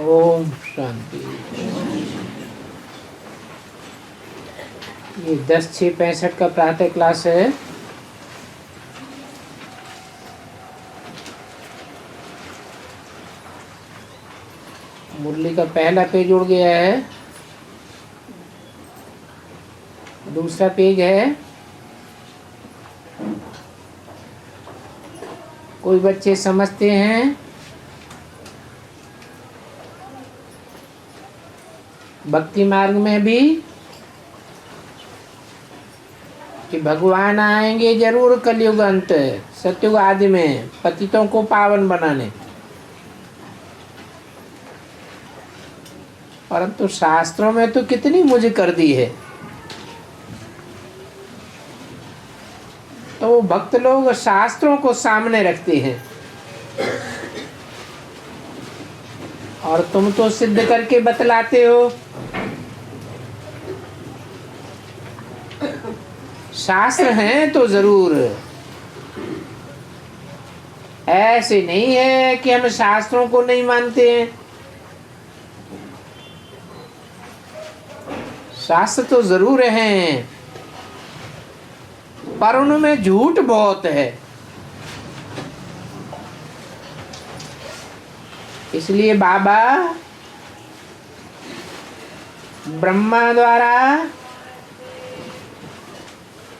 ओम शांति। ये 10/6/65 का प्रातः क्लास है। मुरली का पहला पेज उड़ गया है, दूसरा पेज है। कोई बच्चे समझते हैं? भक्ति मार्ग में भी कि भगवान आएंगे जरूर कलयुग अंत, सतयुग आदि में पतितों को पावन बनाने। परंतु शास्त्रों में तो कितनी मुझे कर दी है। तो भक्त लोग शास्त्रों को सामने रखते हैं और तुम तो सिद्ध करके बतलाते हो। शास्त्र हैं तो जरूर, ऐसे नहीं है कि हम शास्त्रों को नहीं मानते हैं। शास्त्र तो जरूर हैं, पर उनमें झूठ बहुत है। इसलिए बाबा ब्रह्मा द्वारा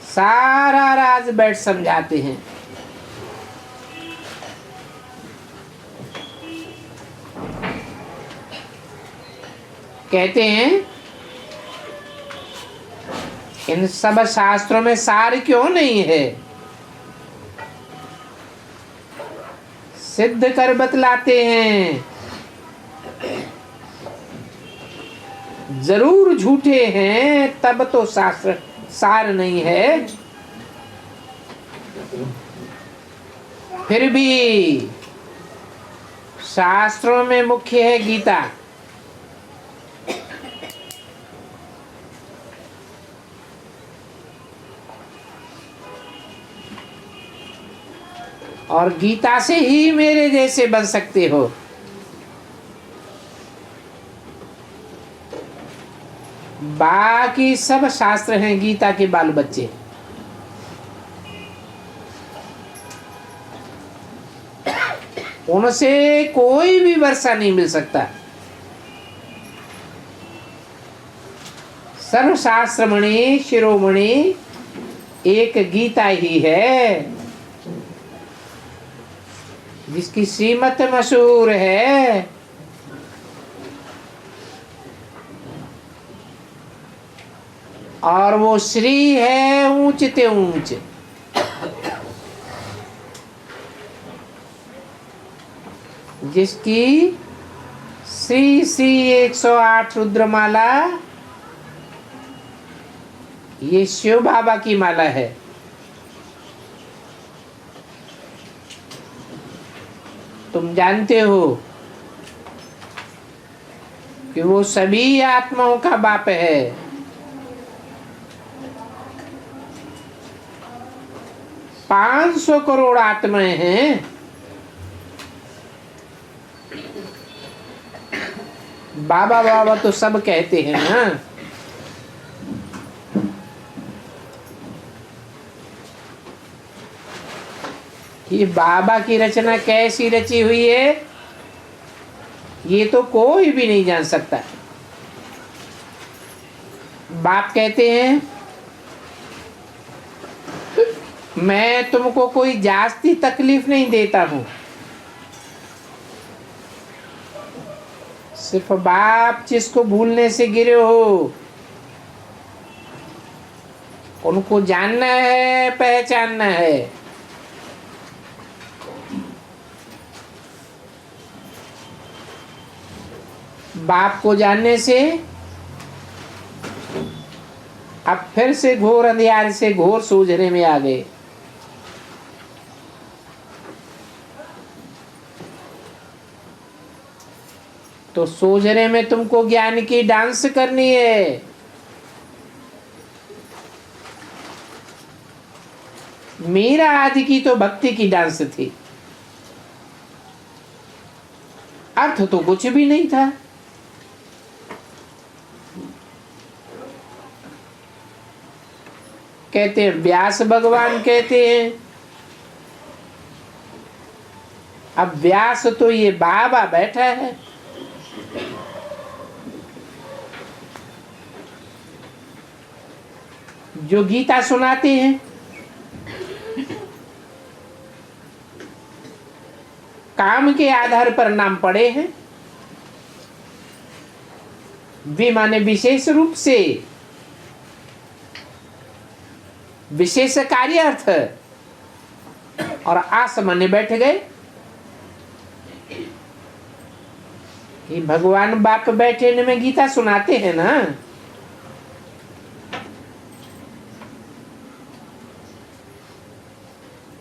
सारा राज बैठ समझाते हैं। कहते हैं इन सब शास्त्रों में सार क्यों नहीं है, सिद्ध कर बतलाते हैं। जरूर झूठे हैं, तब तो शास्त्र सार नहीं है। फिर भी शास्त्रों में मुख्य है गीता। और गीता से ही मेरे जैसे बन सकते हो। बाकी सब शास्त्र हैं गीता के बाल बच्चे। उनसे कोई भी वर्षा नहीं मिल सकता। सर्व शास्त्रमणि शिरोमणि एक गीता ही है, जिसकी श्रीमत मशहूर है। और वो श्री है ऊंच ते ऊंच। जिसकी श्री श्री 108 रुद्रमाला ये शिव बाबा की माला है। तुम जानते हो कि वो सभी आत्माओं का बाप है। पांच 500 करोड़ आत्माएं हैं। बाबा बाबा तो सब कहते हैं ना। ये बाबा की रचना कैसी रची हुई है, ये तो कोई भी नहीं जान सकता। बाप कहते हैं मैं तुमको कोई जास्ती तकलीफ नहीं देता हूं। सिर्फ बाप जिसको भूलने से गिरे हो, उनको जानना है, पहचानना है। बाप को जानने से अब फिर से घोर अंधियारे से घोर सूझने में आ गए। तो सूझने में तुमको ज्ञान की डांस करनी है। मीरा आदि की तो भक्ति की डांस थी। अर्थ तो कुछ भी नहीं था। कहते हैं व्यास भगवान कहते हैं। अब व्यास तो ये बाबा बैठा है, जो गीता सुनाते हैं। काम के आधार पर नाम पड़े हैं। वे माने विशेष रूप से विशेष कार्य अर्थ, और आस माने बैठ गए। ये भगवान बाप बैठे में गीता सुनाते हैं ना।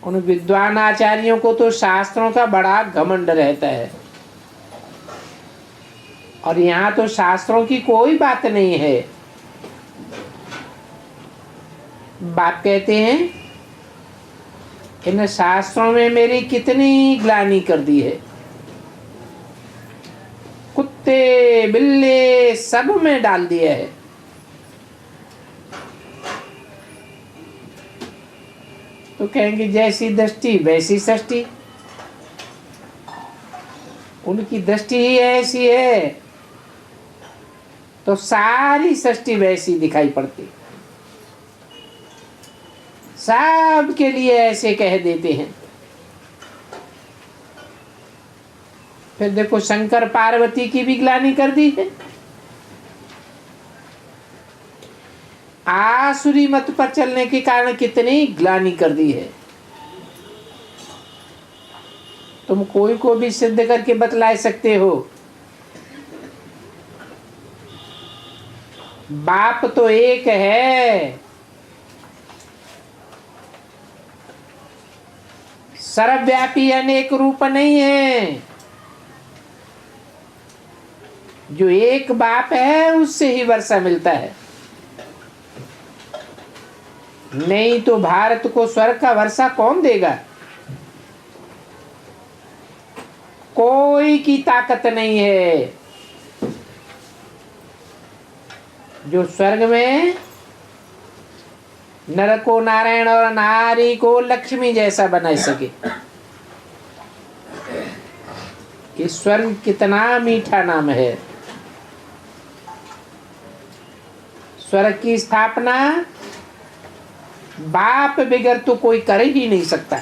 उन विद्वान आचार्यों को तो शास्त्रों का बड़ा घमंड रहता है, और यहाँ तो शास्त्रों की कोई बात नहीं है। बाप कहते हैं इन शास्त्रों में मेरी कितनी ग्लानि कर दी है, कुत्ते बिल्ले सब में डाल दिया है। तो कहेंगे जैसी दृष्टि वैसी सृष्टि। उनकी दृष्टि ही ऐसी है तो सारी सृष्टि वैसी दिखाई पड़ती। सब के लिए ऐसे कह देते हैं। फिर देखो शंकर पार्वती की भी ग्लानि कर दी है। आसुरी मत पर चलने के कारण कितनी ग्लानि कर दी है। तुम कोई को भी सिद्ध करके बतला सकते हो। बाप तो एक है, सर्वव्यापी अनेक रूप नहीं है। जो एक बाप है उससे ही वर्षा मिलता है, नहीं तो भारत को स्वर्ग का वर्षा कौन देगा? कोई की ताकत नहीं है जो स्वर्ग में नर को नारायण और नारी को लक्ष्मी जैसा बना सके। ये स्वर्ग कितना मीठा नाम है। स्वर्ग की स्थापना बाप बगैर तो कोई कर ही नहीं सकता।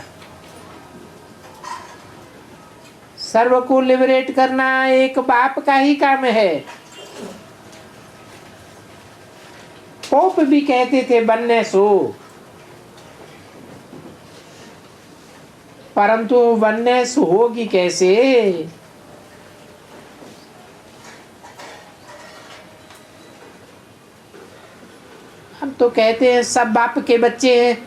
सर्व को लिबरेट करना एक बाप का ही काम है। पोप भी कहते थे वननेस हो, परंतु वननेस होगी कैसे? हम तो कहते हैं सब बाप के बच्चे हैं।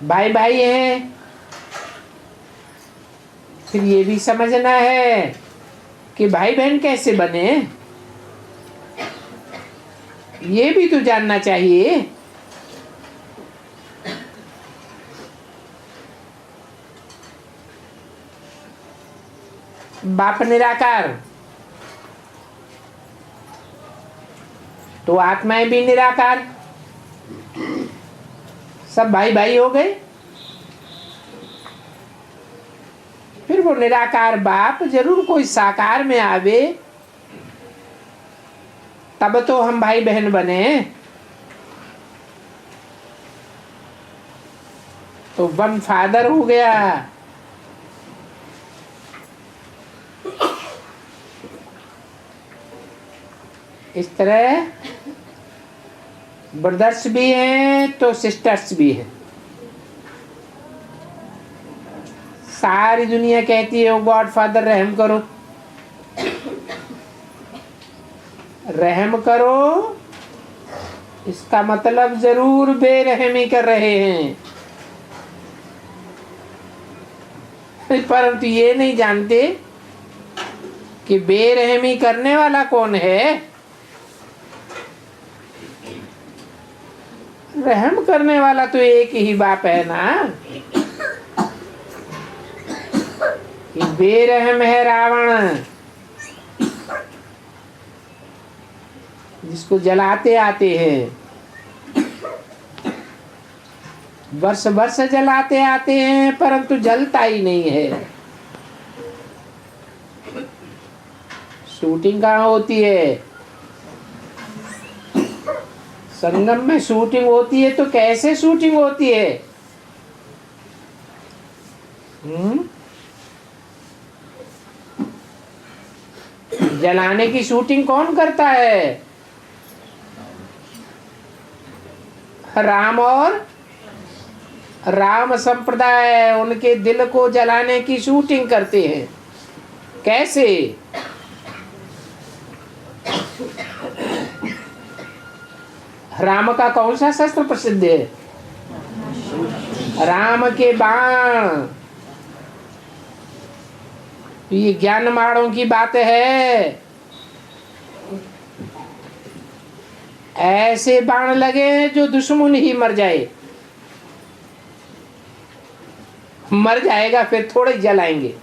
भाई भाई हैं। फिर ये भी समझना है कि भाई बहन कैसे बने, ये भी तो जानना चाहिए। बाप निराकार तो आत्माएं भी निराकार, सब भाई भाई हो गए। फिर वो निराकार बाप जरूर कोई साकार में आवे तब तो हम भाई बहन बने। तो वन फादर हो गया। इस तरह ब्रदर्स भी हैं तो सिस्टर्स भी हैं। सारी दुनिया कहती है ओ गॉड फादर रहम करो, रहम करो, इसका मतलब जरूर बेरहमी कर रहे हैं, परंतु ये नहीं जानते कि बेरहमी करने वाला कौन है। रहम करने वाला तो एक ही बाप है ना। कि बेरहम है रावण, जिसको जलाते आते हैं, वर्ष वर्ष जलाते आते हैं, परंतु जलता ही नहीं है। शूटिंग कहाँ होती है? संगम में शूटिंग होती है, तो कैसे शूटिंग होती है? जलाने की शूटिंग कौन करता है? राम और राम संप्रदाय उनके दिल को जलाने की शूटिंग करते हैं। कैसे? राम का कौन सा शस्त्र प्रसिद्ध है? राम के बाण। ये ज्ञान माणों की बात है। ऐसे बाण लगे जो दुश्मन ही मर जाए, मर जाएगा फिर थोड़े जलाएंगे।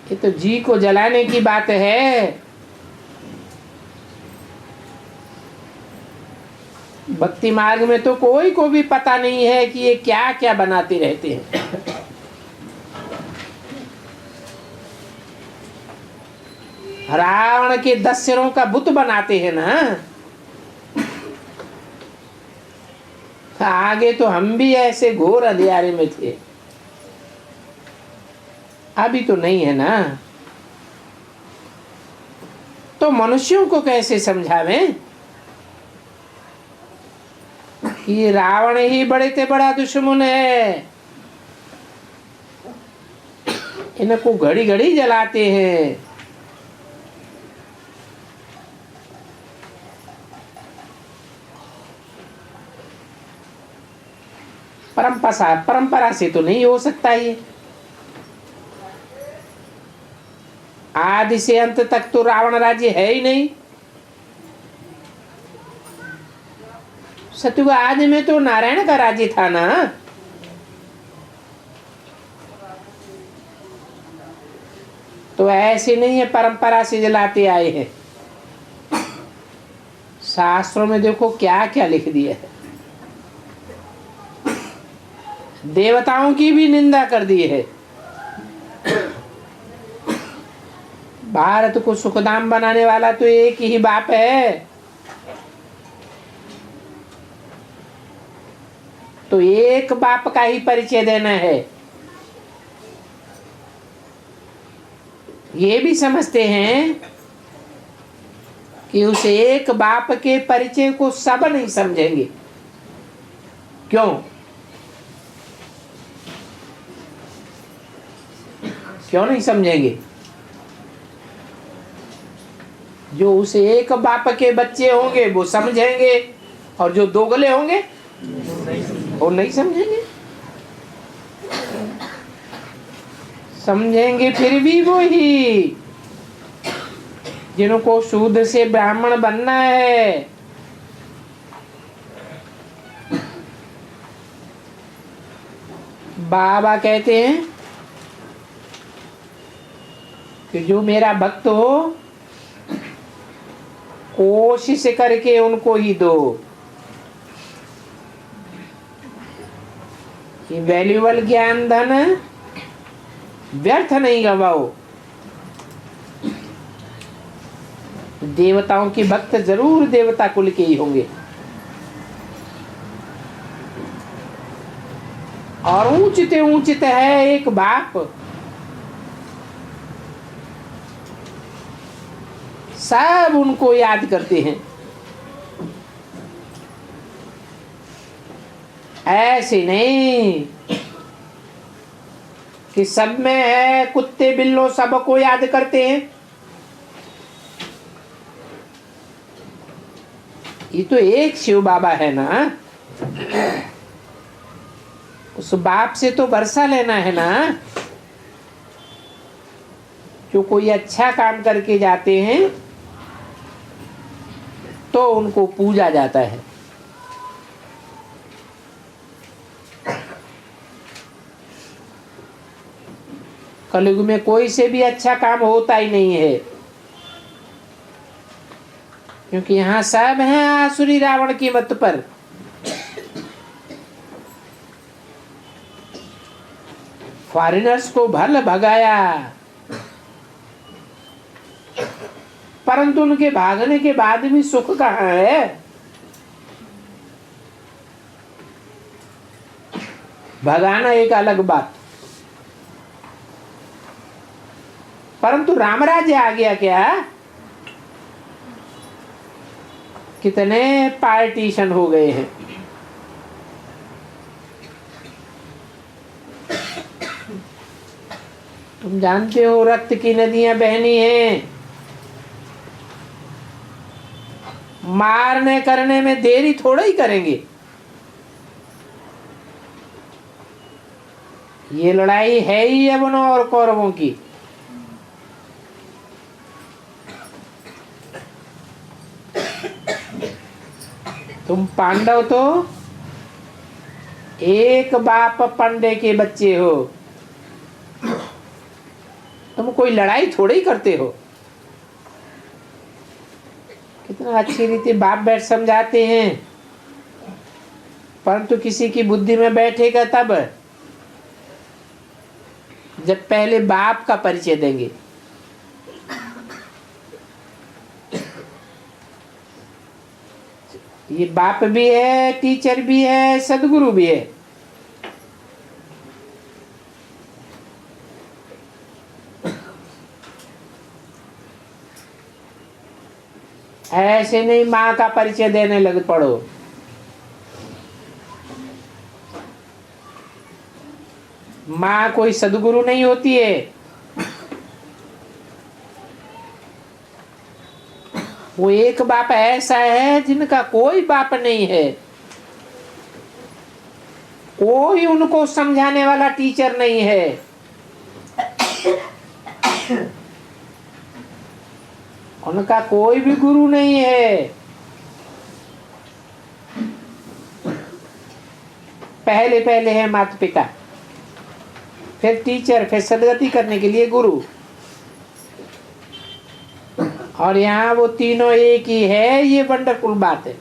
ये तो जी को जलाने की बात है। भक्ति मार्ग में तो कोई को भी पता नहीं है कि ये क्या क्या बनाते रहते हैं। रावण के 10 सिरों का बुत बनाते हैं ना। आगे तो हम भी ऐसे घोर अंधियारे में थे, अभी तो नहीं है ना। तो मनुष्यों को कैसे समझावें कि रावण ही बड़े से बड़ा दुश्मन है। इनको घड़ी घड़ी जलाते हैं। परंपरा से तो नहीं हो सकता ये। आदि से अंत तक तो रावण राज्य है ही नहीं। सतयुग आदि में तो नारायण का राज्य था ना। तो ऐसे नहीं है परंपरा से जलाते आए हैं। शास्त्रों में देखो क्या क्या लिख दिया है। देवताओं की भी निंदा कर दी है। भारत को सुखधाम बनाने वाला तो एक ही बाप है। तो एक बाप का ही परिचय देना है। ये भी समझते हैं कि उस एक बाप के परिचय को सब नहीं समझेंगे। क्यों? क्यों नहीं समझेंगे? जो उस एक बाप के बच्चे होंगे वो समझेंगे, और जो दोगले होंगे वो नहीं समझेंगे। समझेंगे फिर भी वो ही जिनको शूद्र से ब्राह्मण बनना है। बाबा कहते हैं कि जो मेरा भक्त हो कोशिश करके उनको ही दो। कि वैल्यूबल ज्ञान धन व्यर्थ नहीं गवाओ। देवताओं के भक्त जरूर देवता कुल के ही होंगे, और ऊंचते ऊंचत है एक बाप। सब उनको याद करते हैं। ऐसे नहीं कि सब में है कुत्ते बिल्लों सबको याद करते हैं। ये तो एक शिव बाबा है ना। उस बाप से तो वर्षा लेना है ना। जो कोई अच्छा काम करके जाते हैं तो उनको पूजा जाता है। कलयुग में कोई से भी अच्छा काम होता ही नहीं है, क्योंकि यहाँ सब हैं आसुरी रावण की मत पर। फॉरेनर्स को भल भगाया, परंतु उनके भागने के बाद भी सुख कहाँ है? भगाना एक अलग बात, परंतु राम राज्य आ गया क्या? कितने पार्टीशन हो गए हैं। तुम जानते हो रक्त की नदियां बहनी हैं, मारने करने में देरी थोड़ा ही करेंगे। ये लड़ाई है ही यवनों और कौरवों की। तुम पांडव तो एक बाप पंडे के बच्चे हो, तुम कोई लड़ाई थोड़ी ही करते हो। कितना अच्छी रीति बाप बैठ समझाते हैं, परंतु किसी की बुद्धि में बैठेगा तब जब पहले बाप का परिचय देंगे। ये बाप भी है, टीचर भी है, सदगुरु भी है। ऐसे नहीं माँ का परिचय देने लग पड़ो। माँ कोई सदगुरु नहीं होती है, वो एक बाप ऐसा है जिनका कोई बाप नहीं है, कोई उनको समझाने वाला टीचर नहीं है। उनका कोई भी गुरु नहीं है। पहले पहले है माता पिता, फिर टीचर, फिर सदगति करने के लिए गुरु। और यहाँ वो तीनों एक ही है, ये वंडरफुल बात है।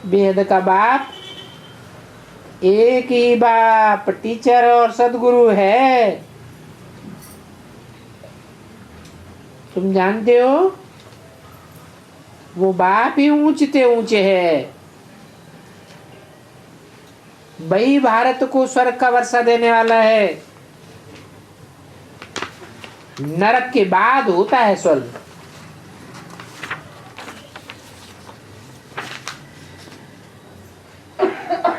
वेद का बाप एक ही बाप टीचर और सदगुरु है। तुम जानते हो वो बाप ही ऊंचते ऊंचे है। वही भारत को स्वर्ग का वर्षा देने वाला है। नरक के बाद होता है स्वर्ग।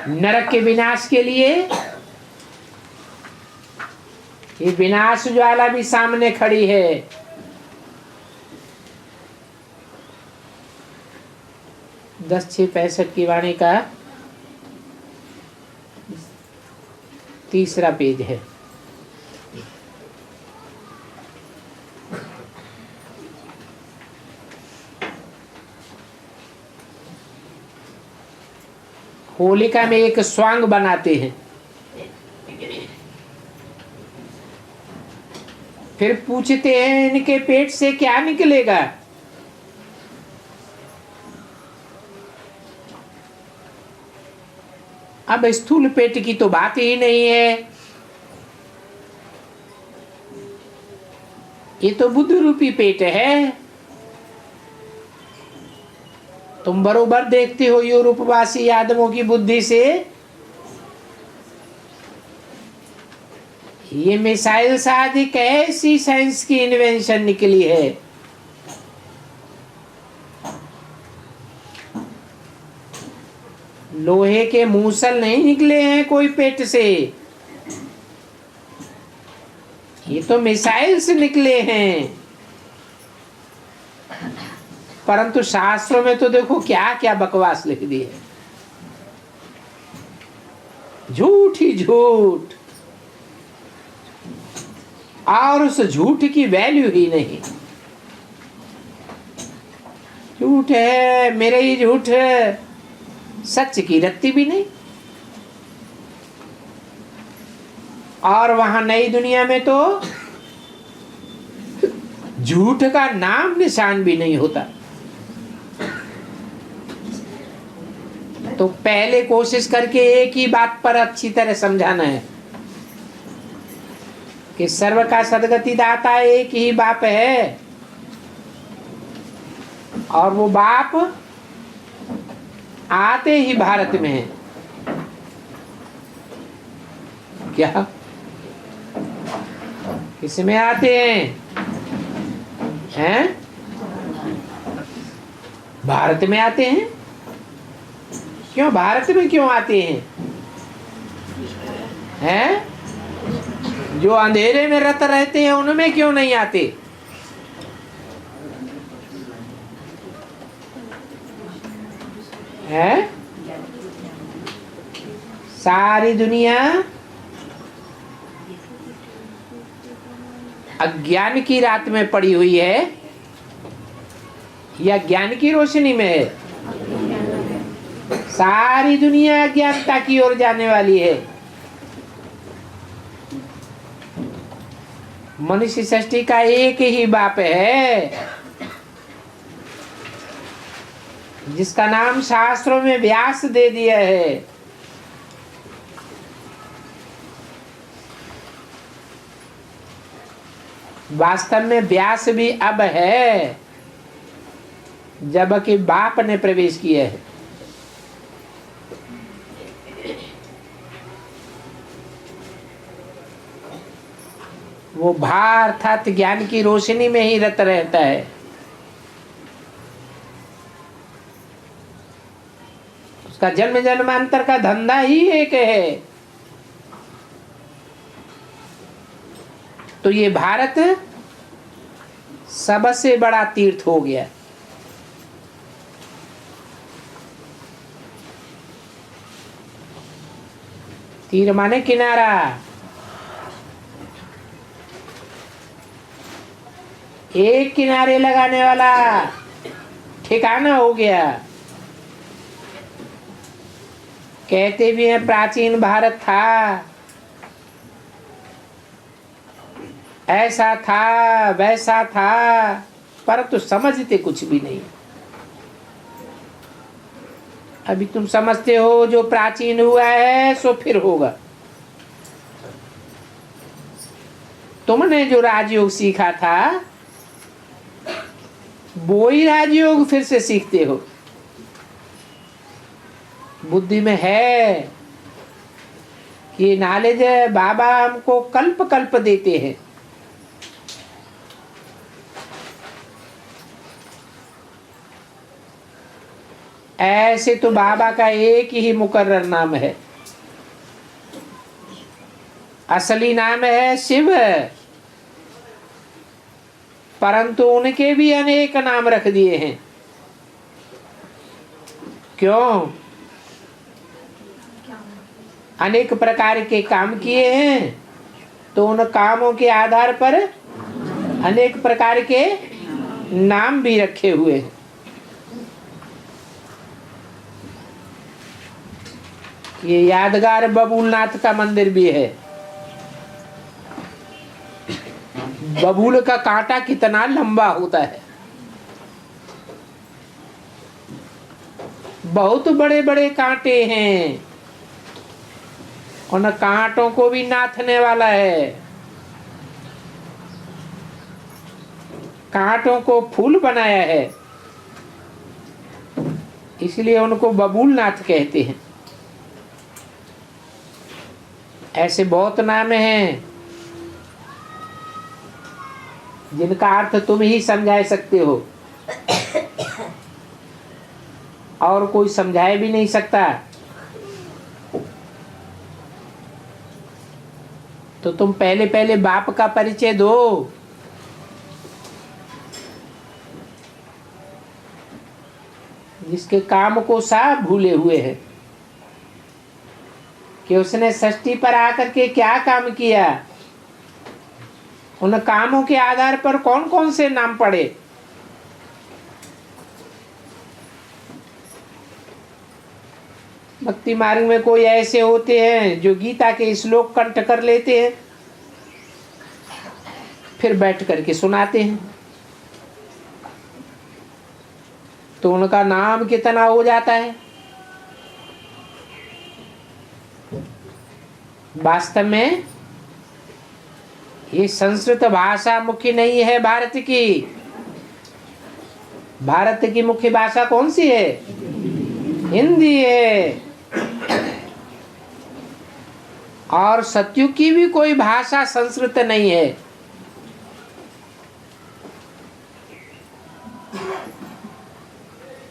नरक के विनाश के लिए ये विनाश ज्वाला भी सामने खड़ी है। 10/6/65 की वाणी का 3रा पेज है। होलिका में एक स्वांग बनाते हैं, फिर पूछते हैं इनके पेट से क्या निकलेगा। अब स्थूल पेट की तो बात ही नहीं है, ये तो बुद्ध रूपी पेट है। तुम बरोबर देखते हो यूरोपवासी आदमों की बुद्धि से ये मिसाइल आदि कैसी साइंस की इन्वेंशन निकली है। लोहे के मूसल नहीं निकले हैं कोई पेट से, ये तो मिसाइल से निकले हैं। परंतु शास्त्रों में तो देखो क्या क्या बकवास लिख दी है, झूठ ही झूठ, और उस झूठ की वैल्यू ही नहीं। झूठ है, मेरे ही झूठ है, सच की रत्ती भी नहीं। और वहां नई दुनिया में तो झूठ का नाम निशान भी नहीं होता। तो पहले कोशिश करके एक ही बात पर अच्छी तरह समझाना है कि सर्व का सदगति दाता एक ही बाप है, और वो बाप आते ही भारत में है। क्या किसमें आते हैं? भारत में आते हैं। क्यों भारत में क्यों आते हैं? जो अंधेरे में रत रहते हैं उनमें क्यों नहीं आते? हैं? सारी दुनिया अज्ञान की रात में पड़ी हुई है या ज्ञान की रोशनी में है? सारी दुनिया अज्ञानता की ओर जाने वाली है। मनुष्य सृष्टि का एक ही बाप है, जिसका नाम शास्त्रों में व्यास दे दिया है। वास्तव में व्यास भी अब है, जबकि बाप ने प्रवेश किया है। वो भार अर्थात ज्ञान की रोशनी में ही रत रहता है। उसका जन्म जन्मांतर का धंधा ही एक है। तो ये भारत सबसे बड़ा तीर्थ हो गया। तीर माने किनारा। एक किनारे लगाने वाला ठिकाना हो गया। कहते भी हैं प्राचीन भारत था, ऐसा था वैसा था, पर तो समझते कुछ भी नहीं। अभी तुम समझते हो जो प्राचीन हुआ है सो फिर होगा। तुमने जो राजयोग सीखा था वो ही राजयोग फिर से सीखते हो। बुद्धि में है कि नॉलेज है, बाबा हमको कल्प कल्प देते हैं। ऐसे तो बाबा का एक ही मुकर्रर नाम है, असली नाम है शिव, परंतु उनके भी अनेक नाम रख दिए हैं। क्यों? अनेक प्रकार के काम किए हैं, तो उन कामों के आधार पर अनेक प्रकार के नाम भी रखे हुए हैं। ये यादगार बबूलनाथ का मंदिर भी है। बबूल का कांटा कितना लंबा होता है, बहुत बड़े बड़े कांटे हैं। उन कांटों को भी नाथने वाला है। कांटों को फूल बनाया है, इसलिए उनको बबूलनाथ कहते हैं। ऐसे बहुत नाम हैं जिनका अर्थ तुम ही समझा सकते हो, और कोई समझाए भी नहीं सकता। तो तुम पहले पहले बाप का परिचय दो। जिसके काम को सब भूले हुए हैं कि उसने सृष्टि पर आकर के क्या काम किया, उन कामों के आधार पर कौन कौन से नाम पड़े। भक्ति मार्ग में कोई ऐसे होते हैं जो गीता के श्लोक कंठ कर लेते हैं, फिर बैठ करके सुनाते हैं, तो उनका नाम कितना हो जाता है। वास्तव में ये संस्कृत भाषा मुख्य नहीं है भारत की। भारत की मुख्य भाषा कौन सी है? हिंदी है। और सत्युग की भी कोई भाषा संस्कृत नहीं है।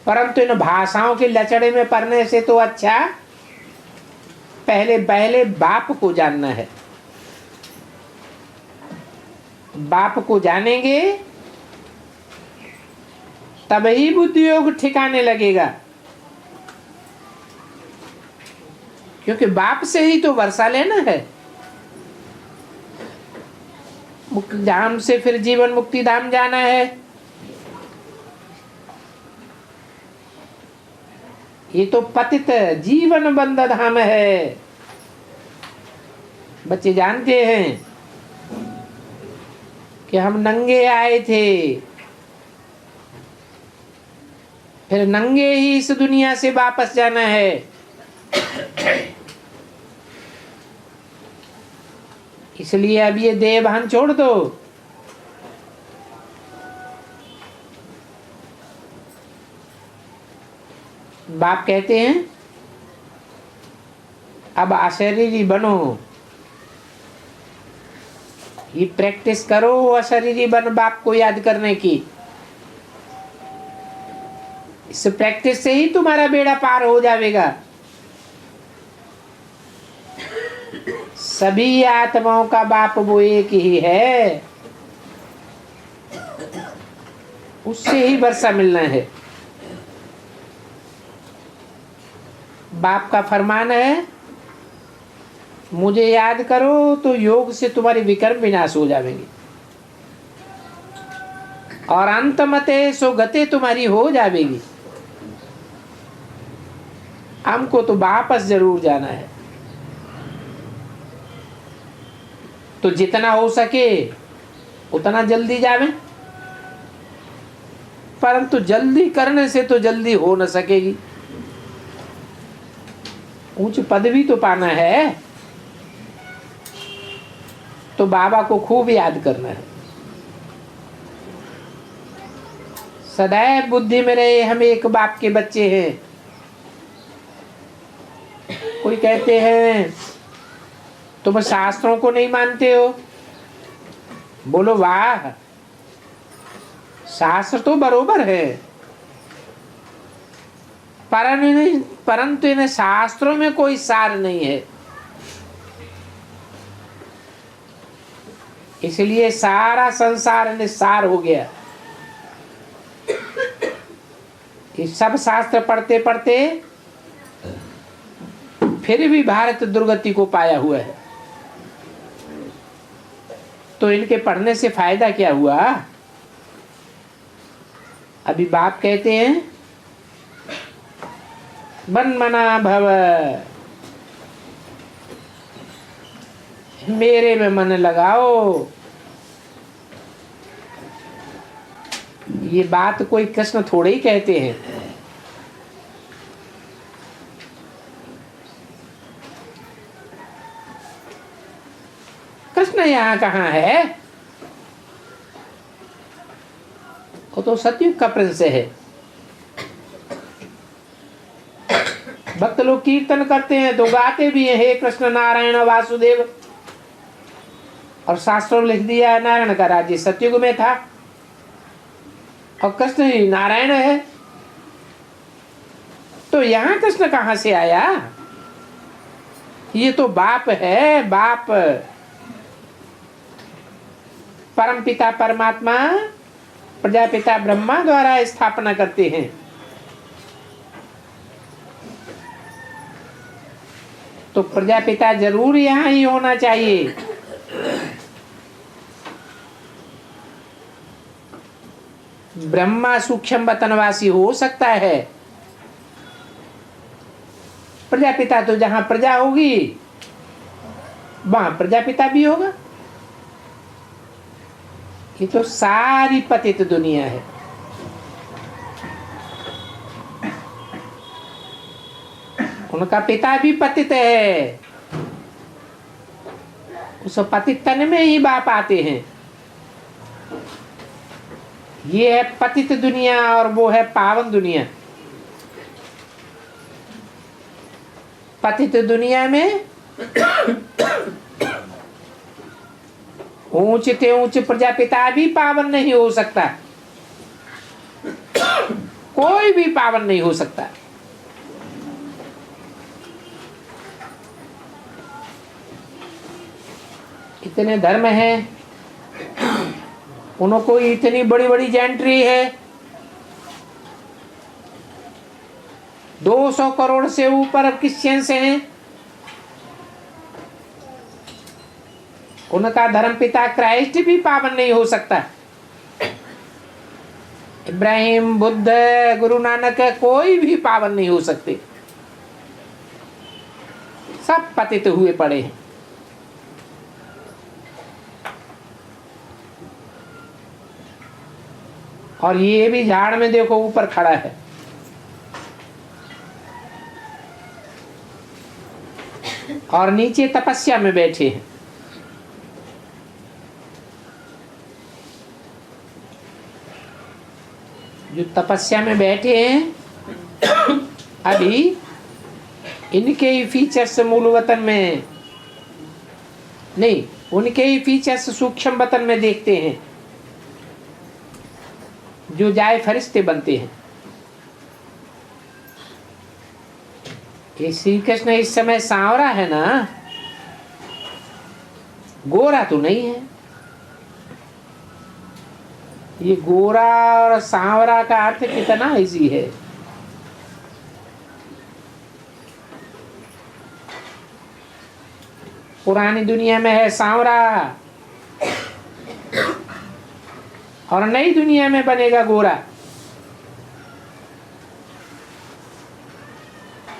परंतु इन भाषाओं के लचड़े में पढ़ने से तो अच्छा पहले बाप को जानना है। बाप को जानेंगे तब ही बुद्धि योग ठिकाने लगेगा, क्योंकि बाप से ही तो वर्षा लेना है। मुक्ति धाम से फिर जीवन मुक्ति धाम जाना है। ये तो पतित जीवन बंद धाम है। बच्चे जानते हैं कि हम नंगे आए थे, फिर नंगे ही इस दुनिया से वापस जाना है। इसलिए अब ये देह भान छोड़ दो। बाप कहते हैं अब अशरीरी बनो, ये प्रैक्टिस करो अशरीरी बन बाप को याद करने की। इस प्रैक्टिस से ही तुम्हारा बेड़ा पार हो जाएगा। सभी आत्माओं का बाप वो एक ही है, उससे ही वर्षा मिलना है। बाप का फरमान है मुझे याद करो तो योग से तुम्हारी विकर्म विनाश हो जाएंगे और अंत मते सो गते तुम्हारी हो जाएगी। हमको तो वापस जरूर जाना है, तो जितना हो सके उतना जल्दी जावे। परंतु जल्दी करने से तो जल्दी हो न सकेगी। उच्च पदवी तो पाना है, तो बाबा को खूब याद करना है। सदैव बुद्धि में रहे हम एक बाप के बच्चे हैं। कोई कहते हैं तुम शास्त्रों को नहीं मानते हो। बोलो वाह, शास्त्र तो बरोबर है, परंतु इन शास्त्रों में कोई सार नहीं है। इसलिए सारा संसार निस्सार हो गया। ये सब शास्त्र पढ़ते पढ़ते फिर भी भारत दुर्गति को पाया हुआ है। तो इनके पढ़ने से फायदा क्या हुआ? अभी बाप कहते हैं मन मना भव, मेरे में मन लगाओ। ये बात कोई कृष्ण थोड़े ही कहते हैं। कृष्ण यहाँ कहाँ है? वो तो सतयुग का प्रिंस है। भक्त लोग कीर्तन करते हैं तो गाते भी हैं हे कृष्ण नारायण वासुदेव, और शास्त्रों में लिख दिया है नारायण का राज्य सतयुग में था और कृष्ण ही नारायण है। तो यहाँ कृष्ण कहाँ से आया? ये तो बाप है। बाप परम पिता परमात्मा प्रजापिता ब्रह्मा द्वारा स्थापना करते हैं। तो प्रजापिता जरूर यहाँ ही होना चाहिए। ब्रह्मा सूक्ष्म वतनवासी हो सकता है, प्रजापिता तो जहां प्रजा होगी वहां प्रजापिता भी होगा। ये तो सारी पतित दुनिया है। उनका पिता भी पतित है, उस पतित तन में ही बाप आते हैं। ये है पतित दुनिया और वो है पावन दुनिया। पतित दुनिया में ऊंचते ऊंच प्रजापिता भी पावन नहीं हो सकता, कोई भी पावन नहीं हो सकता। इतने धर्म हैं, उनको इतनी बड़ी बड़ी जेंट्री है, 200 करोड़ से ऊपर क्रिश्चियंस हैं। उनका धर्म पिता क्राइस्ट भी पावन नहीं हो सकता। इब्राहिम, बुद्ध, गुरु नानक कोई भी पावन नहीं हो सकते, सब पतित हुए पड़े हैं। और ये भी झाड़ में देखो ऊपर खड़ा है। और नीचे तपस्या में बैठे हैं। जो तपस्या में बैठे हैं अभी इनके ही फीचर्स मूल वतन में नहीं, उनके ही फीचर्स सूक्ष्म वतन में देखते हैं, जो जाए फरिश्ते बनते हैं। ये श्री कृष्ण इस समय सांवरा है ना, गोरा तो नहीं है। ये गोरा और सांवरा का अर्थ कितना इजी है। पुरानी दुनिया में है सांवरा और नई दुनिया में बनेगा गोरा,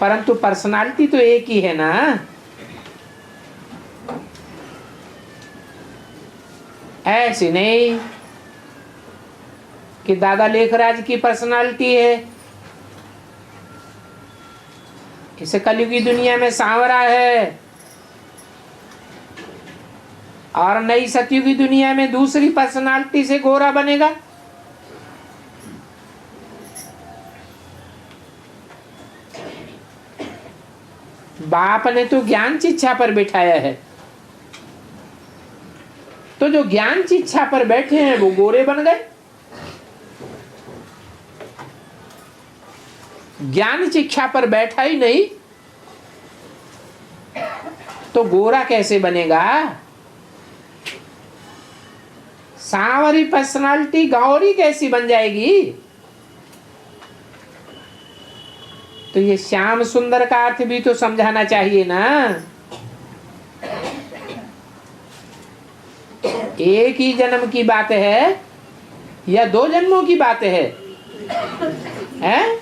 परंतु पर्सनालिटी तो एक ही है ना। ऐसी नहीं कि दादा लेखराज की पर्सनालिटी है, इसे कलयुगी दुनिया में सांवरा है और नई सतयुगी दुनिया में दूसरी पर्सनालिटी से गोरा बनेगा। बाप ने तो ज्ञान शिक्षा पर बिठाया है, तो जो ज्ञान शिक्षा पर बैठे हैं वो गोरे बन गए। ज्ञान शिक्षा पर बैठा ही नहीं तो गोरा कैसे बनेगा। सांवरी पर्सनालिटी गौरी कैसी बन जाएगी। तो ये श्याम सुंदर का अर्थ भी तो समझाना चाहिए ना। एक ही जन्म की बात है या 2 जन्मों की बात है? हैं?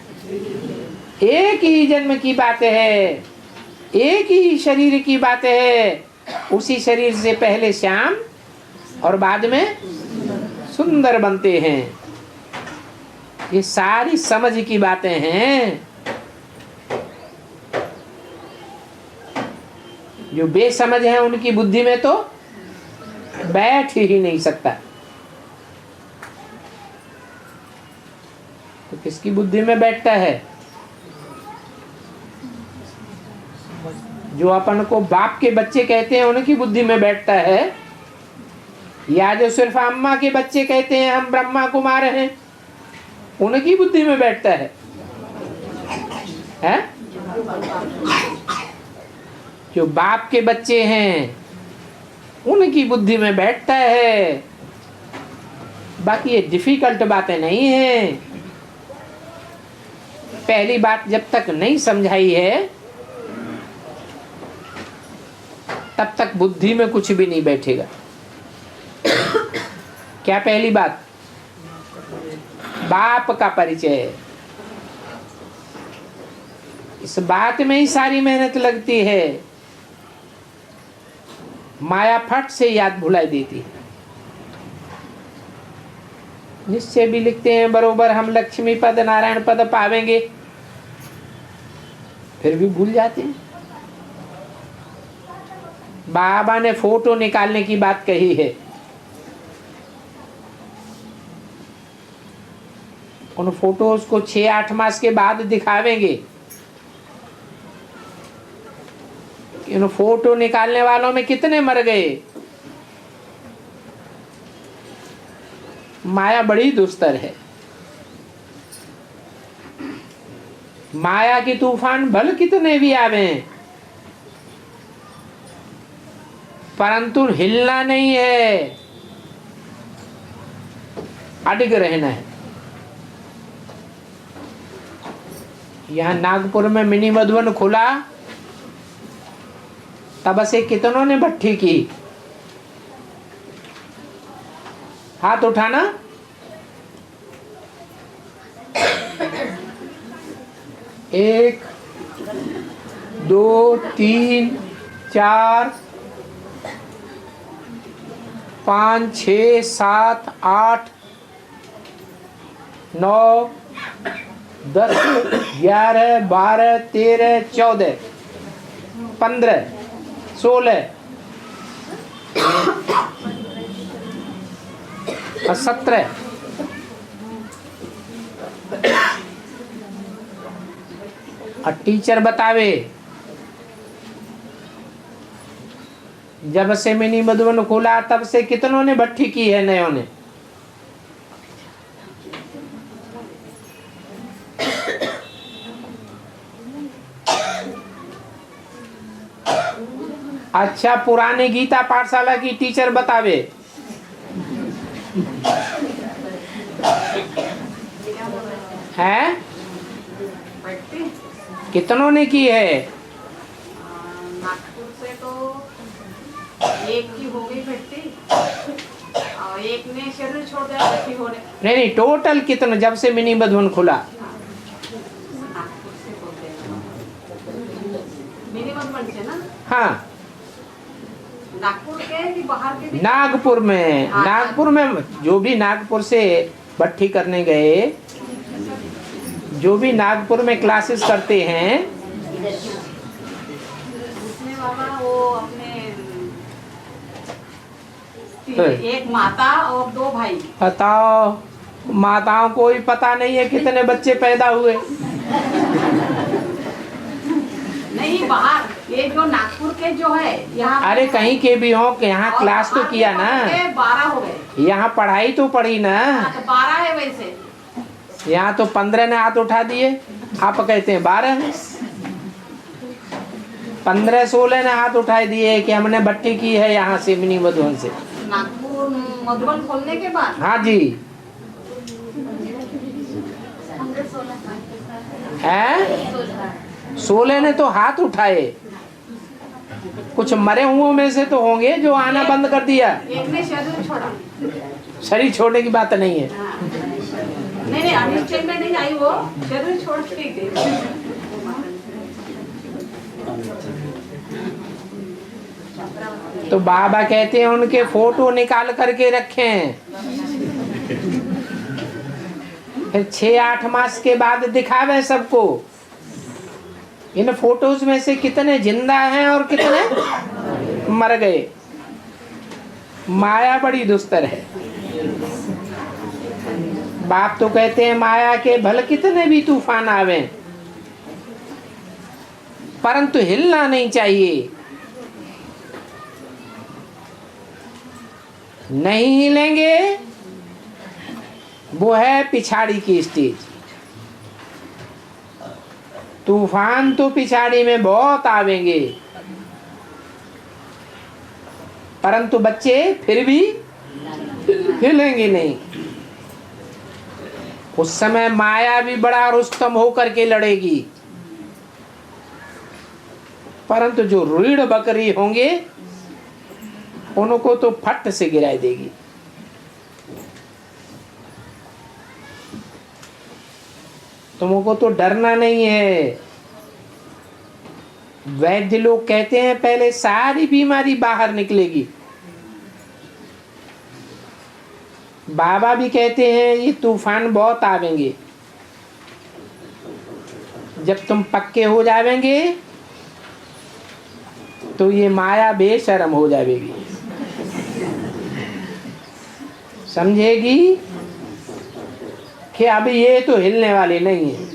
एक ही जन्म की बात है, एक ही शरीर की बात है। उसी शरीर से पहले श्याम और बाद में सुंदर बनते हैं। ये सारी समझ की बातें हैं। जो बेसमझ है उनकी बुद्धि में तो बैठ ही नहीं सकता। तो किसकी बुद्धि में बैठता है? जो अपन को बाप के बच्चे कहते हैं उनकी बुद्धि में बैठता है, या जो सिर्फ अम्मा के बच्चे कहते हैं हम ब्रह्मा कुमार हैं उनकी बुद्धि में बैठता है? हैं? जो बाप के बच्चे हैं उनकी बुद्धि में बैठता है। बाकी ये डिफिकल्ट बातें नहीं है। पहली बात जब तक नहीं समझाई है तब तक बुद्धि में कुछ भी नहीं बैठेगा। क्या पहली बात? बाप का परिचय। इस बात में ही सारी मेहनत लगती है। माया फट से याद भुलाई देती है। निश्चय भी लिखते हैं बरोबर हम लक्ष्मी पद नारायण पद पावेंगे, फिर भी भूल जाते हैं। बाबा ने फोटो निकालने की बात कही है। उन फोटोज को 6-8 मास के बाद दिखावेंगे। इन फोटो निकालने वालों में कितने मर गए। माया बड़ी दुस्तर है। माया की तूफान भल कितने भी आवे, परंतु हिलना नहीं है, अडिग रहना है। यहाँ नागपुर में मिनी मधुबन खुला, तब से कितनों ने भट्ठी की। हाथ उठाना। एक, दो, तीन, चार, 5, 6, 7, 8, 9, 10, 11, 12, 13, 14, 15, 16 और 17। और टीचर बतावे जब से मिनी मधुबन खोला तब से कितनों ने भट्ठी की है, नयों ने। अच्छा, पुराने गीता पाठशाला की टीचर बतावे हैं कितनों ने की है। नागपुर से तो एक की हो गई भट्टी और एक ने शरीर छोड़ दिया भट्टी होने। नहीं, टोटल कितना जब से मिनी मधुबन खुला। नागपुर से बोलते हैं, मिनी मधुबन से ना। हाँ, नागपुर के कि बाहर के भी? नागपुर में। हाँ, नागपुर में जो भी नागपुर से भट्ठी करने गए, जो भी नागपुर में क्लासेस करते हैं, उसमें बाबा वो अपने एक माता और 2 भाई। बताओ, माताओं को ही पता नहीं है कितने बच्चे पैदा हुए। नहीं, बाहर ये जो नागपुर के जो है यहाँ। अरे कहीं के भी हो, यहाँ क्लास तो किया ना। 12 हो गए। यहाँ पढ़ाई तो पढ़ी ना। 12 है वैसे। यहाँ तो 15 ने हाथ उठा दिए, आप कहते हैं 12। 15-16 ने हाथ उठा दिए कि हमने भट्ठी की है यहाँ से मिनी मधुबन से। नागपुर मधुबन खोलने के बाद। हाँ जी। हैं 16 ने तो हाथ उठाए। कुछ मरे हुओं में से तो होंगे जो आना बंद कर दिया। एक ने शरीर छोड़ा। शरीर छोड़ने की बात नहीं है। नहीं, अनिश्चय में नहीं आई वो, शरीर छोड़ के गई। तो बाबा कहते हैं उनके फोटो निकाल करके रखें, फिर 6-8 मास के बाद दिखावे सबको। इन फोटोज में से कितने जिंदा हैं और कितने मर गए। माया बड़ी दुस्तर है। बाप तो कहते हैं माया के भल कितने भी तूफान आवे, परंतु हिलना नहीं चाहिए। नहीं हिलेंगे, वो है पिछाड़ी की स्टेज। तूफान तो पिछाड़ी में बहुत आवेंगे, परंतु बच्चे फिर भी हिलेंगे नहीं। उस समय माया भी बड़ा रुस्तम होकर के लड़ेगी, परंतु जो रीढ़ बकरी होंगे उनको तो फट से गिराई देगी। तुमको तो डरना नहीं है, वैद्य लोग कहते हैं पहले सारी बीमारी बाहर निकलेगी। बाबा भी कहते हैं ये तूफान बहुत आवेंगे, जब तुम पक्के हो जावेंगे तो ये माया बेशर्म हो जाएगी, समझेगी कि अब ये तो हिलने वाले नहीं है।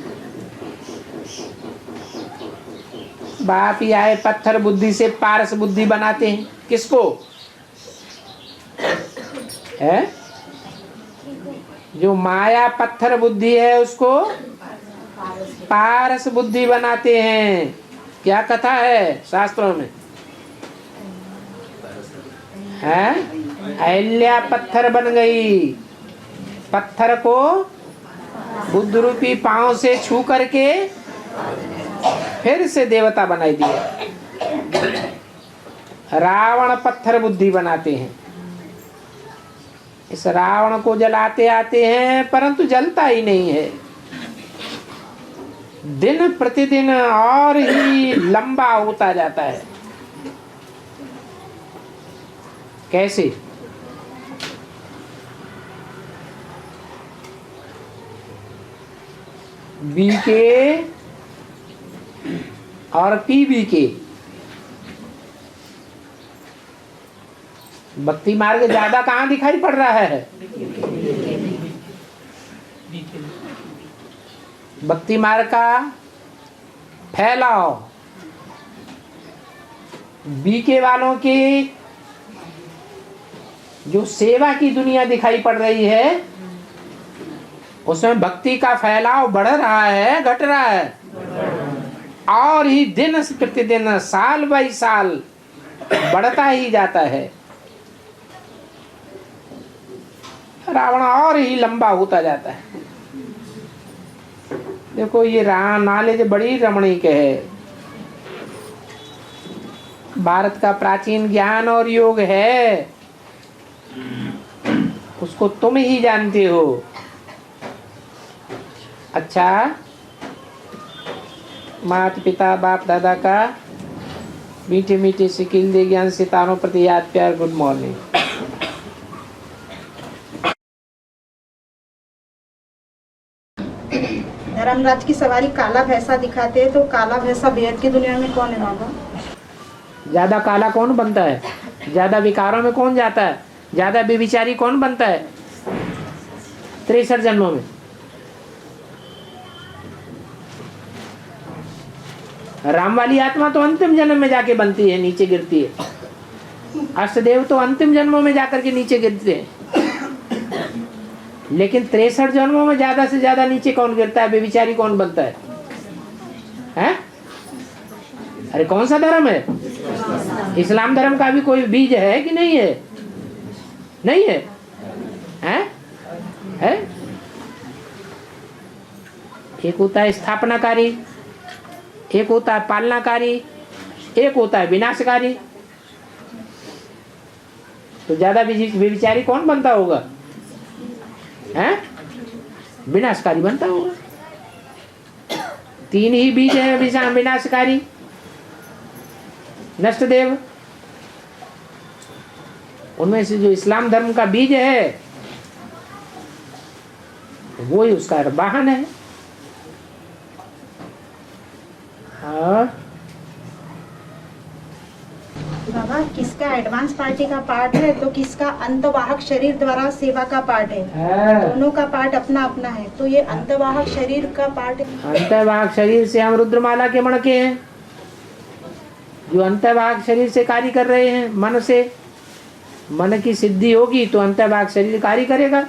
बाप ही आए पत्थर बुद्धि से पारस बुद्धि बनाते हैं। किसको है? जो माया पत्थर बुद्धि है उसको पारस बुद्धि बनाते हैं। क्या कथा है शास्त्रों में है? अहिल्या पत्थर बन गई, पत्थर को बुद्ध रूपी पांव से छू करके फिर से देवता बनाई दिया। रावण पत्थर बुद्धि बनाते हैं। इस रावण को जलाते आते हैं परंतु जलता ही नहीं है। दिन प्रतिदिन और ही लंबा होता जाता है। कैसे? बीके और पीबीके भक्ति मार्ग ज्यादा कहाँ दिखाई पड़ रहा है? भक्ति मार्ग का फैलाव बीके वालों की जो सेवा की दुनिया दिखाई पड़ रही है उसमें भक्ति का फैलाव बढ़ रहा है घट रहा है, और ही दिन प्रतिदिन साल बाई साल बढ़ता ही जाता है। रावण और ही लंबा होता जाता है। देखो ये नॉलेज बड़ी रमणीक है। भारत का प्राचीन ज्ञान और योग है, उसको तुम ही जानते हो। अच्छा, माता पिता बाप दादा का मीठे मीठे सिकिल दे ज्ञान सितारों प्रति याद प्यार। Good morning. धर्मराज की सवारी काला भैंसा दिखाते हैं, तो काला भैंसा बेहद की दुनिया में कौन है बाबा? ज्यादा काला कौन बनता है? ज्यादा विकारों में कौन जाता है? ज्यादा बेविचारी कौन बनता है 63 जन्मों में? राम वाली आत्मा तो अंतिम जन्म में जाके बनती है, नीचे गिरती है। अष्टदेव तो अंतिम जन्मों में जाकर के नीचे गिरते हैं, लेकिन 63 जन्मों में ज्यादा से ज्यादा नीचे कौन गिरता है? बेविचारी कौन बनता है? हैं? अरे कौन सा धर्म है? इस्लाम धर्म का भी कोई बीज है कि नहीं है? नहीं है? हैं? है? एक होता है स्थापनाकारी, एक होता है पालनाकारी, एक होता है विनाशकारी। तो ज्यादा विचारी कौन बनता होगा? हैं? विनाशकारी बनता होगा। 3 ही बीज है विनाशकारी, नष्टदेव। उनमें से जो इस्लाम धर्म का बीज है वो ही उसका वाहन है। बाबा, किसका एडवांस पार्टी का पार्ट है तो किसका अंतवाहक शरीर द्वारा सेवा का पार्ट है? दोनों का पार्ट अपना अपना है। तो ये अंतवाहक शरीर का पार्ट है। अंतवाहक शरीर से हम रुद्रमाला के मणके हैं, जो अंतवाहक शरीर से कार्य कर रहे हैं। मन से मन की सिद्धि होगी तो अंतवाहक शरीर कार्य करेगा।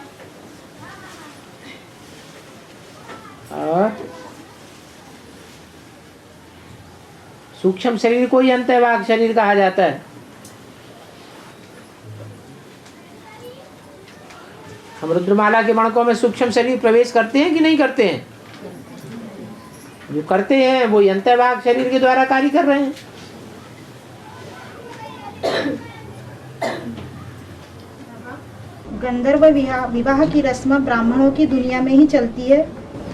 और सूक्ष्म शरीर को ही अंतवाहक शरीर कहा जाता है। हम रुद्रमाला के मणकों में सूक्ष्म शरीर प्रवेश करते हैं कि नहीं करते हैं? जो करते हैं वो अंतवाहक शरीर के द्वारा कार्य कर रहे हैं। गंधर्व विवाह की रस्म ब्राह्मणों की दुनिया में ही चलती है,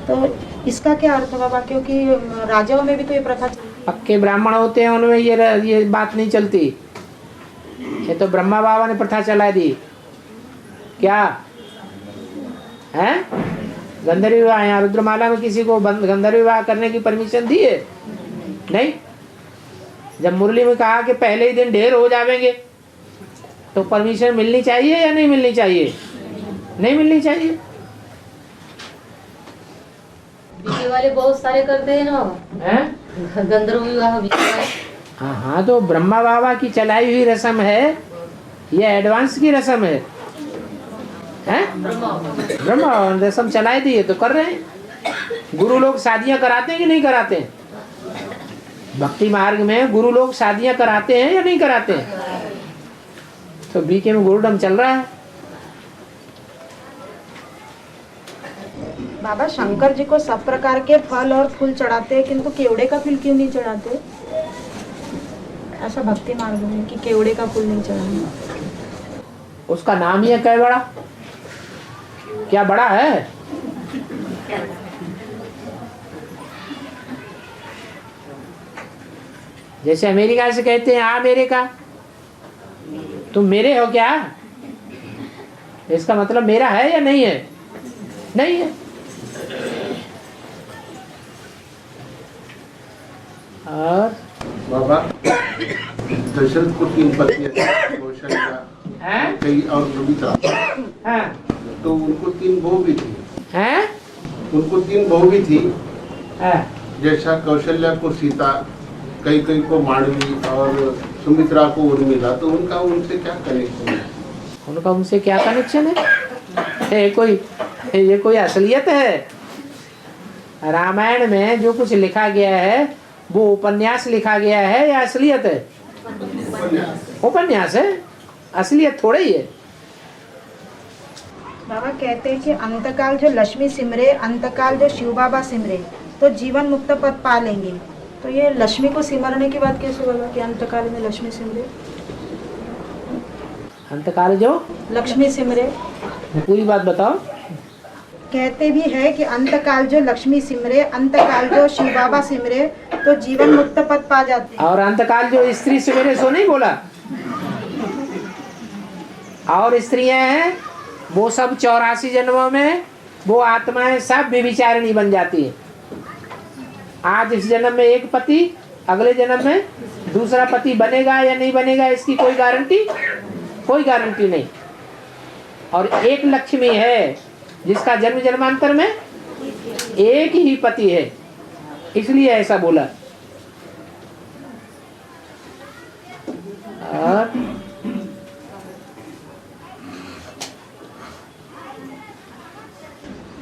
तो इसका क्या अर्थ बाबा? क्योंकि राजाओं में भी तो ये प्रथा चलती है। पक्के ब्राह्मण होते हैं उनमें ये बात नहीं चलती। ये तो ब्रह्मा बाबा ने प्रथा चला दी। क्या है? गंधर्व विवाह, यहाँ रुद्रमाला में किसी को गंधर्व विवाह करने की परमिशन दी है? नहीं। जब मुरली में कहा कि पहले ही दिन ढेर हो जाएंगे, तो परमिशन मिलनी चाहिए या नहीं मिलनी चाहिए? नहीं मिलनी चाहिए। बीके वाले बहुत सारे करते हैं ना, हैं? गंधर्व विवाह भी। हाँ हाँ, तो ब्रह्मा बाबा की चलाई हुई रस्म है, ये एडवांस की रस्म है। हैं? ब्रह्मा रस्म चलाई दी है तो कर रहे हैं। गुरु लोग शादियां कराते हैं कि नहीं कराते हैं? भक्ति मार्ग में गुरु लोग शादियां कराते हैं या नहीं कराते हैं? तो बीके में गुरुडम चल रहा है। बाबा शंकर जी को सब प्रकार के फल और फूल चढ़ाते हैं, किंतु केवड़े का फूल क्यों नहीं चढ़ाते? ऐसा भक्ति मार्ग में कि केवड़े का फूल नहीं चढ़ाना। उसका नाम ही है क्या बड़ा? क्या बड़ा है? जैसे अमेरिका से कहते हैं अमेरिका, तुम मेरे हो क्या? इसका मतलब मेरा है या नहीं है? नहीं है। और बाबा दशरथ को 3 पत्नियां थी, कौशल्या, कई और सुमित्रा। हाँ। तो उनको 3 बहू भी थी। हैं? उनको 3 बहू भी थी। हाँ। जैसा कौशल्या को सीता, कई को मांडवी और सुमित्रा को उर्मिला। तो उनका उनसे क्या कनेक्शन है? उनका उनसे क्या कनेक्शन है? ये कोई असलियत है? रामायण में जो कुछ लिखा गया है वो उपन्यास लिखा गया है या असलियत है? उपन्यास है, असलियत थोड़ा ही है। बाबा कहते हैं कि अंतकाल जो लक्ष्मी सिमरे, अंतकाल जो शिव बाबा सिमरे, तो जीवन मुक्त पद पा लेंगे। तो ये लक्ष्मी को सिमरने की बात कैसे होगा कि अंतकाल में लक्ष्मी सिमरे? अंतकाल जो लक्ष्मी सिमरे, पूरी बात बताओ। कहते भी है कि अंतकाल जो लक्ष्मी सिमरे, अंतकाल जो शिव बाबा सिमरे, तो जीवन मुक्त पद पा जाते हैं। और अंतकाल जो स्त्री सिमरे सो नहीं बोला। और स्त्रियां हैं वो सब 84 जन्मों में वो आत्माएं सब व्यभिचारिणी बन जाती है। आज इस जन्म में एक पति, अगले जन्म में दूसरा पति बनेगा या नहीं बनेगा इसकी कोई गारंटी नहीं। और एक लक्ष्मी है जिसका जन्म जन्मांतर में एक ही पति है, इसलिए ऐसा बोला। और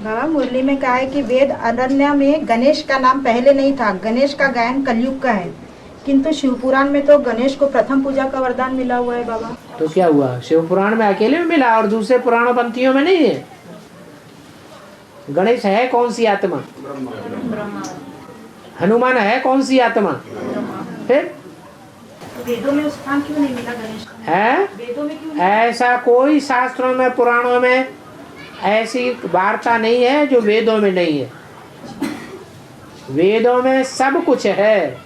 बाबा मुरली में कहा है कि वेद अरण्य में गणेश का नाम पहले नहीं था, गणेश का गायन कलयुग का है, किंतु शिव पुराण में तो गणेश को प्रथम पूजा का वरदान मिला हुआ है। बाबा तो क्या हुआ? शिव पुराण में अकेले में मिला और दूसरे पुराणों पंक्तियों में नहीं है। गणेश है कौन सी आत्मा? हनुमान है कौन सी आत्मा? फिर वेदों में स्थान क्यों नहीं मिला गणेश का? है वेदों में क्यों? ऐसा कोई शास्त्रों में पुराणों में ऐसी वार्ता नहीं है जो वेदों में नहीं है। वेदों में सब कुछ है,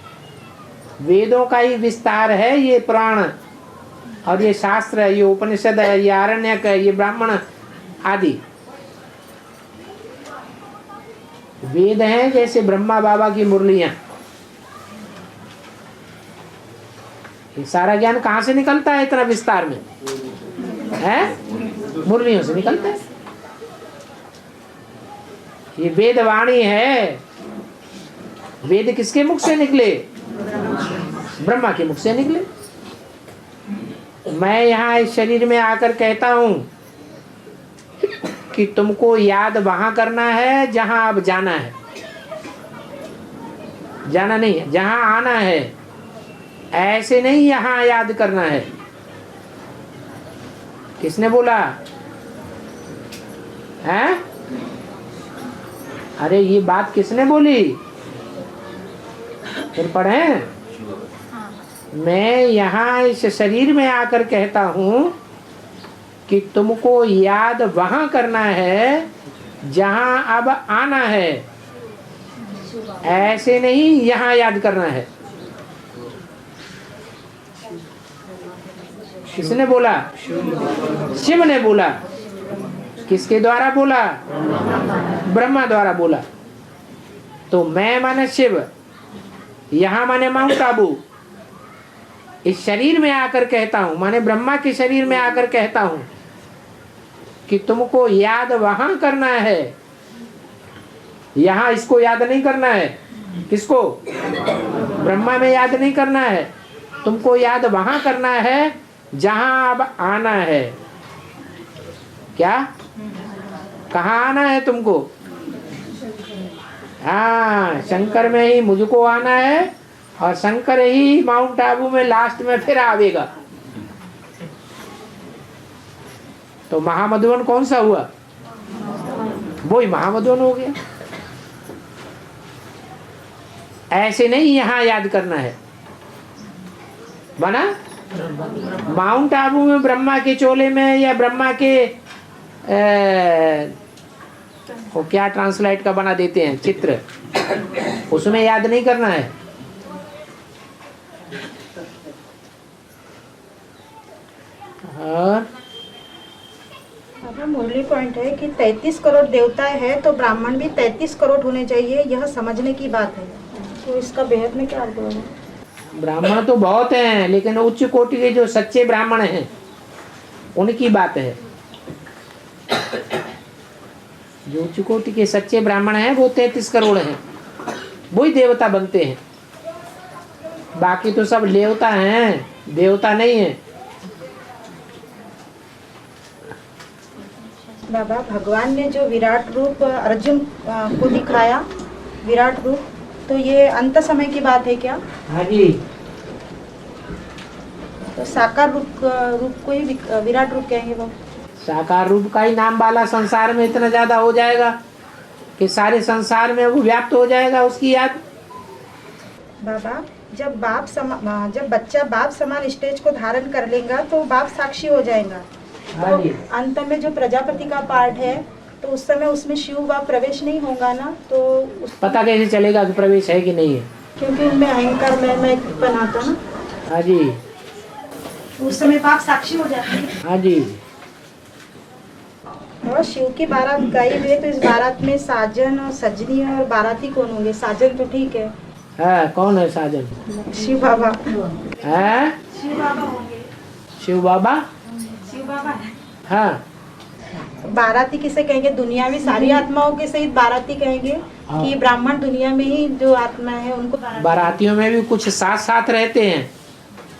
वेदों का ही विस्तार है ये पुराण और ये शास्त्र है, ये उपनिषद है, ये आरण्यक है, ये ब्राह्मण आदि वेद हैं। जैसे ब्रह्मा बाबा की मुरलियां, ये सारा ज्ञान कहाँ से निकलता है इतना विस्तार में? है मुरलियों से निकलता है। ये वेद वाणी है। वेद किसके मुख से निकले? ब्रह्मा के मुख से निकले। मैं यहाँ इस शरीर में आकर कहता हूं कि तुमको याद वहां करना है जहां अब जाना है, जाना नहीं है, जहां आना है। ऐसे नहीं यहां याद करना है। किसने बोला है? अरे ये बात किसने बोली? फिर पढ़ें। मैं यहाँ इस शरीर में आकर कहता हूँ कि तुमको याद वहां करना है जहां अब आना है, ऐसे नहीं यहाँ याद करना है। किसने बोला? शिव ने बोला। किसके द्वारा बोला? ब्रह्मा द्वारा बोला। तो मैं माने शिव, यहाँ माने माउंट आबू, इस शरीर में आकर कहता हूं, माने ब्रह्मा के शरीर में आकर कहता हूं कि तुमको याद वहां करना है, यहां इसको याद नहीं करना है। किसको? ब्रह्मा में याद नहीं करना है, तुमको याद वहां करना है जहां अब आना है। क्या? कहाँ आना है तुमको? हाँ, शंकर में ही मुझको आना है, और शंकर ही माउंट आबू में लास्ट में फिर आवेगा। तो महामधुवन कौन सा हुआ? वो ही महामधुवन हो गया। ऐसे नहीं यहाँ याद करना है, बना माउंट आबू में ब्रह्मा के चोले में, या ब्रह्मा के वो क्या ट्रांसलाइट का बना देते हैं चित्र, उसमें याद नहीं करना है। और मुरली पॉइंट है कि 33 करोड़ देवताएं हैं तो ब्राह्मण भी 33 करोड़ होने चाहिए, यह समझने की बात है। तो इसका बेहद में क्या अर्थ है? ब्राह्मण तो बहुत हैं, लेकिन उच्च कोटि के जो सच्चे ब्राह्मण हैं उनकी बात है। जो उच्च कोटि के सच्चे ब्राह्मण हैं वो 33 करोड़ हैं, वही देवता बनते हैं। बाकी तो सब लेवता हैं, देवता नहीं है। बाबा, भगवान ने जो विराट रूप अर्जुन को दिखाया, विराट रूप, तो ये अंत समय की बात है क्या? हाँ जी। तो साकार रूप को ही विराट रूप कहेंगे बाबा? साकार रूप का ही नाम वाला संसार में इतना ज्यादा हो जाएगा कि सारे संसार में वो व्याप्त हो जाएगा उसकी याद। बाबा, जब बच्चा बाप समान स्टेज को धारण कर लेगा तो बाप साक्षी हो जाएगा। हाँ जी। तो अंत में जो प्रजापति का पार्ट है, तो उस समय उसमें शिव बाप प्रवेश नहीं होगा ना, तो पता कैसे चलेगा कि प्रवेश है कि नहीं है? क्योंकि उनमें अहंकार मैं बनाता ना। हाँ जी। उस समय बाप साक्षी हो जाते हैं। हाँ जी। और शिव की बारात गाई हुई, तो इस बारात में साजन और सजनी और बाराती कौन होंगे? साजन तो ठीक है। हाँ, कौन है साजन? शिव बाबा। है? शिव बाबा होंगे। शिव बाबा। शिव बाबा है। हाँ। बाराती किसे कहेंगे? दुनिया में सारी आत्माओं के सहित बाराती कहेंगे हाँ। कि ब्राह्मण दुनिया में ही जो आत्मा है उनको बारातियों में भी कुछ साथ साथ रहते हैं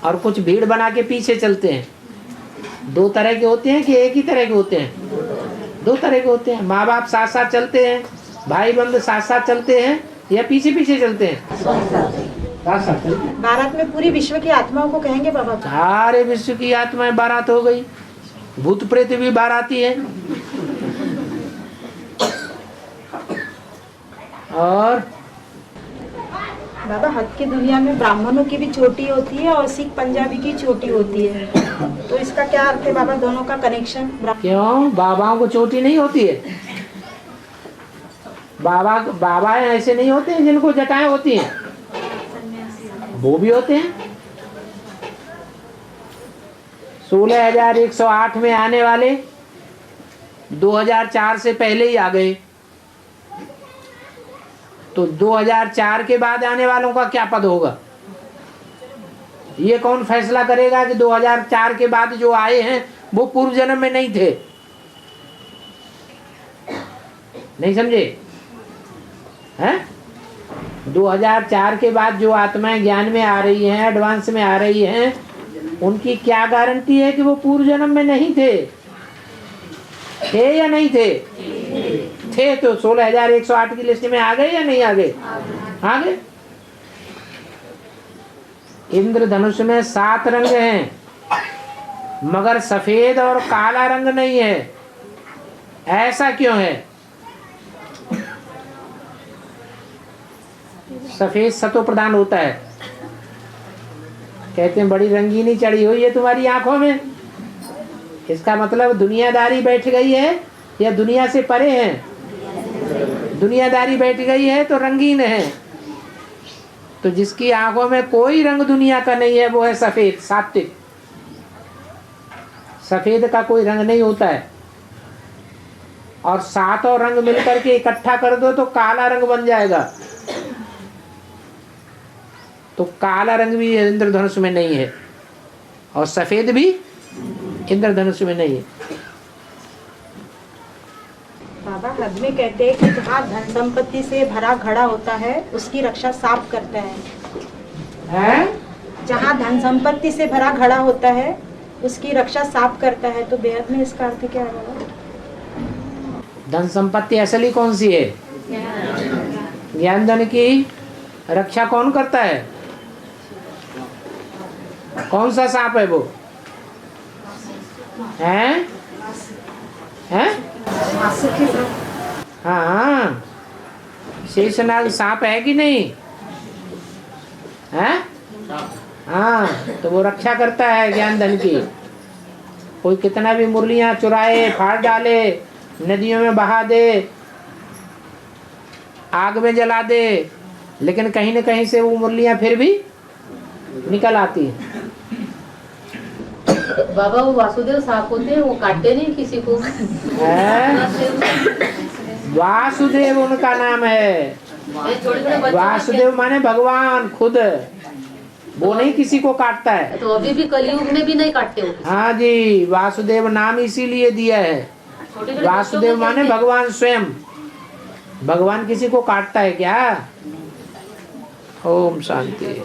और कुछ भीड़ बना के पीछे चलते हैं। दो तरह के होते हैं कि एक ही तरह के होते हैं? दो तरह के होते हैं। माँ बाप साथ साथ चलते हैं, भाई बंधु साथ साथ चलते हैं, या पीछे पीछे चलते हैं? साथ साथ चलते हैं। बारात में पूरी विश्व की आत्माओं को कहेंगे बाबा? सारे विश्व की आत्माएं बारात हो गई। भूत प्रेत भी बाराती है। और बाबा, हद की दुनिया में ब्राह्मणों की भी चोटी होती है और सिख पंजाबी की चोटी होती है, तो इसका क्या अर्थ है बाबा? दोनों का कनेक्शन? क्यों बाबाओं को चोटी नहीं होती है? बाबा ऐसे नहीं होते हैं जिनको जटाएं होती हैं, वो भी होते हैं। 16,108 में आने वाले 2004 से पहले ही आ गए, तो 2004 के बाद आने वालों का क्या पद होगा? ये कौन फैसला करेगा कि 2004 के बाद जो आए हैं वो पूर्व जन्म में नहीं थे? नहीं समझे? हैं? 2004 के बाद जो आत्माएं ज्ञान में आ रही हैं, एडवांस में आ रही हैं, उनकी क्या गारंटी है कि वो पूर्व जन्म में नहीं थे? थे या नहीं थे? थे, तो 16,108 की लिस्ट में आ गए या नहीं आ गए? आ गए। इंद्रधनुष में 7 रंग हैं, मगर सफेद और काला रंग नहीं है। ऐसा क्यों है? सफेद सतो प्रधान होता है। कहते हैं बड़ी रंगीनी चढ़ी हुई है तुम्हारी आंखों में, इसका मतलब दुनियादारी बैठ गई है या दुनिया से परे है? दुनियादारी बैठ गई है तो रंगीन है। तो जिसकी आंखों में कोई रंग दुनिया का नहीं है वो है सफेद, सात्विक। सफेद का कोई रंग नहीं होता है, और सातों रंग मिलकर के इकट्ठा कर दो तो काला रंग बन जाएगा। तो काला रंग भी इंद्रधनुष में नहीं है और सफेद भी इंद्रधनुष में नहीं है। बाबा हद में कहते हैं कि जहाँ धन संपत्ति से भरा घड़ा होता है उसकी रक्षा सांप करता है। जहाँ धन संपत्ति से भरा घड़ा होता है उसकी रक्षा सांप करता है, तो बेहद में इसका अर्थ क्या है बाबा? धन संपत्ति असली कौन सी है? ज्ञान धन की रक्षा कौन करता है? कौन सा सांप है वो? हैं? हाँ, शेषनाग सांप है कि नहीं है? हाँ, तो वो रक्षा करता है ज्ञान धन की। कोई कितना भी मुरलियां चुराए, फाड़ डाले, नदियों में बहा दे, आग में जला दे, लेकिन कहीं न कहीं से वो मुरलियां फिर भी निकल आती है। बाबा वो वासुदेव सांप होते हैं, वो काटते नहीं किसी को। वासुदेव उनका नाम है। वासुदेव माने भगवान खुद, वो नहीं किसी को काटता है। तो अभी भी कलयुग में भी नहीं काटते हो? हाँ जी, वासुदेव नाम इसीलिए दिया है। वासुदेव माने भगवान स्वयं। भगवान किसी को काटता है क्या? ओम शांति।